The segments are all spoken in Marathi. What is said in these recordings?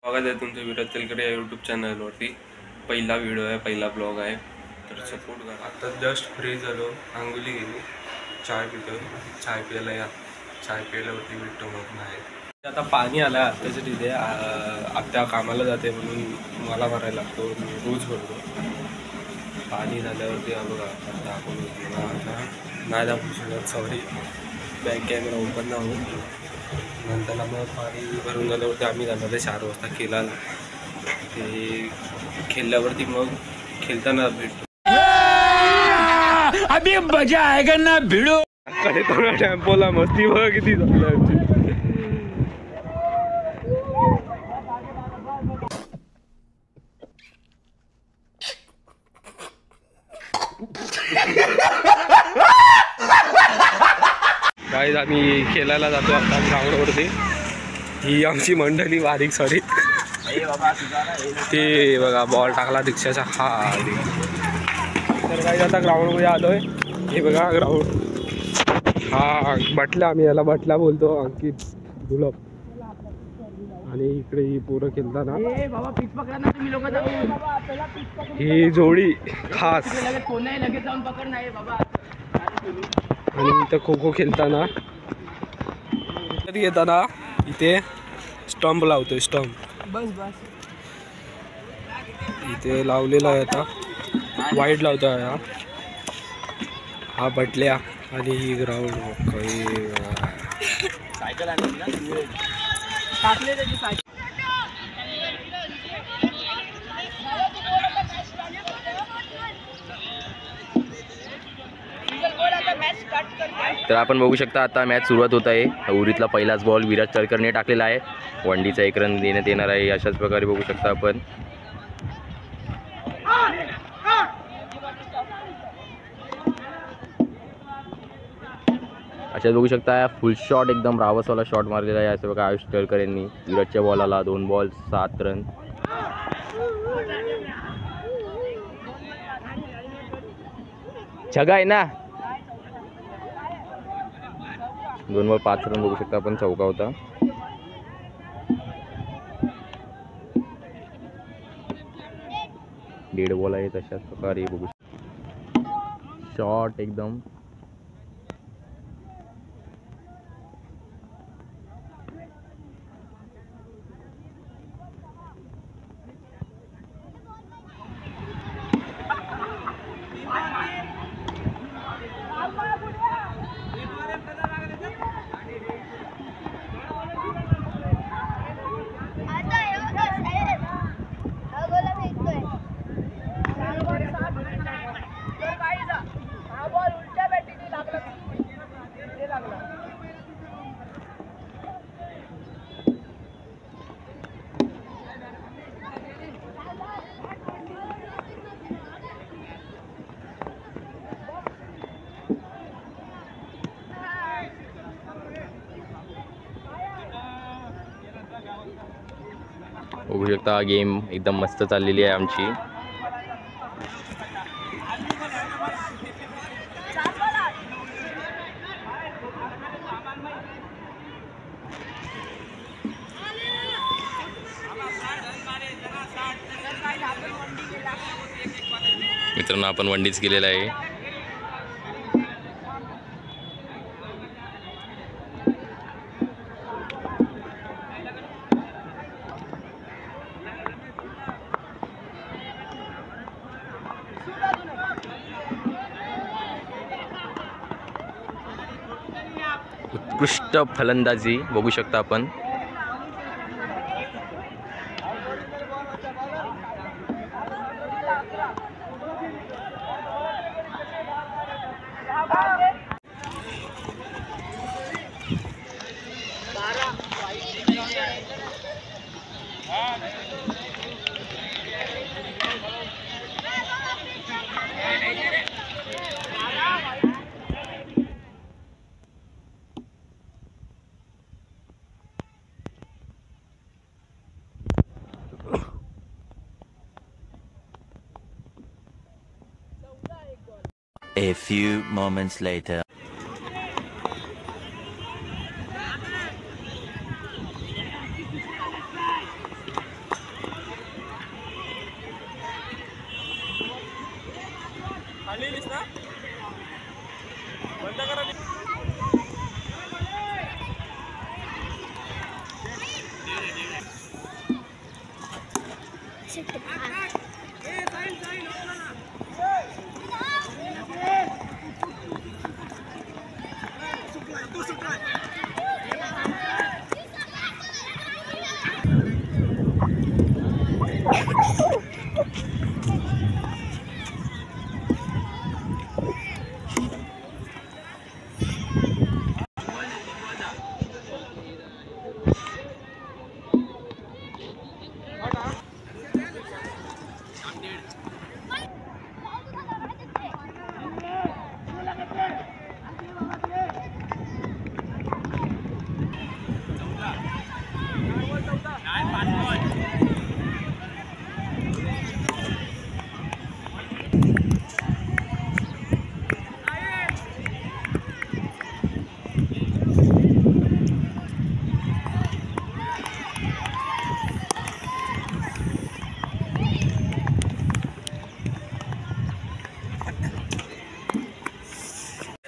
स्वागत आहे तुमचं विराज तेलकर या यूट्यूब चॅनलवरती. पहिला व्हिडिओ आहे, पहिला ब्लॉग आहे, तर सपोर्ट करा. आता जस्ट फ्री झालो, आंघोळी गेली, चाय पितो. चाय प्यायला या, चाय प्यायल्यावरती भेटतो मग नाही. आता पाणी आलं आत्ताच्या तिथे. आत्या कामाला जाते म्हणून मला भरायला लागतो, मी रोज भरतो. पाणी झाल्यावरती बघा दाखवून मला आता नाही दाखवू शकत, सॉरी. बॅक कॅमेरा ओपन नाही होत. नंतर मग पाणी भरून झाल्यावरती आम्ही जाणार आहे 4 वाजता खेळायला. ते खेळल्यावरती मग खेळताना भेटतो. अभी मजा आएगा ना भिडो. कडे थोडा टेम्पोला मस्ती बघा किती झालं आमची. गाईज आम्ही खेळायला जातो आता ग्राउंडवरती. ही आमची मंडळी बारीक सॉरी. ते बघा बॉल टाकला रिक्षाचा. हा तर गाईज आता ग्राउंडमध्ये आलोय. हे बघा ग्राउंड. हा बटला, आम्ही याला बटला बोलतो, अंकित दुलप. आणि इकडे ही पोरं खेळताना ही जोडी खास. आणि इथं खो खो खेळताना येताना इथे स्टंप लावतोय. स्टंप इथे लावलेला आहे, आता वाईट लावतोय. हा बटल्या आणि ही ग्राउंड. सायकल तर आपण बघू शकता आता मॅच सुरुवात होत आहे. उरीतला पहिलाच बॉल विराज तळकरने टाकलेला आहे. वंडीचा 1 रन देण्यात येणार आहे. अशाच प्रकारे बघू शकता आपण. अशाच बघू शकता फुल शॉट, एकदम रावसवाला शॉट मारलेला आहे. असं बघा आयुष तळकर यांनी. विराजच्या बॉलाला 2 बॉल 7 रन. छगा आहे ना. 2 बॉल 5 रन बघू शकता आपण. चौका होता. डेड बॉल आहे. तशाच प्रकारे बघू शकता शॉट एकदम. बघू शकता गेम एकदम मस्त चाललेली आहे आमची. मित्रांनो आपण वंडीच गेलेला आहे. उत्कृष्ट फलंदाजी बघू शकता आपण. A few moments later.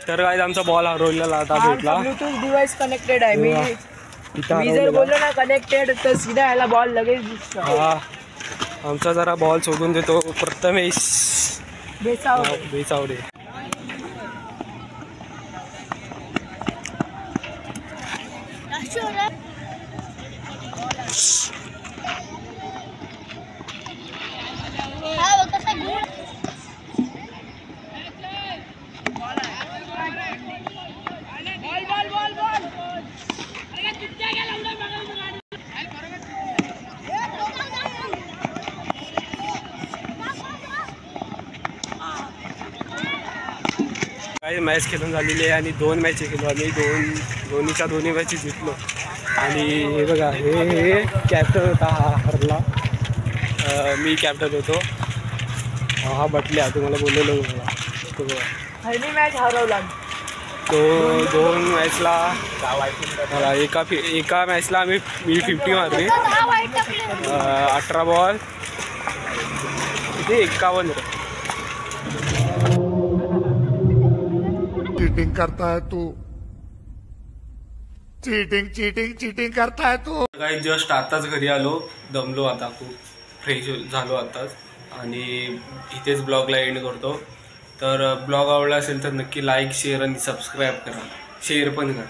तर काय आमचा बॉल हरवलेला आता भेटला. ब्लूटूथ डिव्हाइस कनेक्टेड आहे. मी इथं मी जर बोललो ना कनेक्टेड तर सीधा याला बॉल लगेच दिसतो. हा आमचा जरा बॉल शोधून देतो प्रथमेश बेचावडे. काही मॅच खेळून झालेली आहे आणि 2 मॅच खेळलो आम्ही. दोन्ही मॅचेस जिंकलो. आणि हे बघा हे कॅप्टन होता, हा हरला. मी कॅप्टन होतो. हा बटल्या तुम्हाला बोललेलो तो बघा. मॅच हरवला. तो 2 मॅचला एका मॅचला मी 50 मारली. 18 बॉल किती 51 रन. चीटिंग करता है तू. चीटिंग करता है तू. काही जस्ट आताच घरी आलो, दमलो आता, खूप फ्रेश झालो आताच. आणि इथेच ब्लॉगला एंड करतो. तर ब्लॉग आवडला असेल तर नक्की लाईक शेअर आणि सबस्क्राईब करा. शेअर पण करा.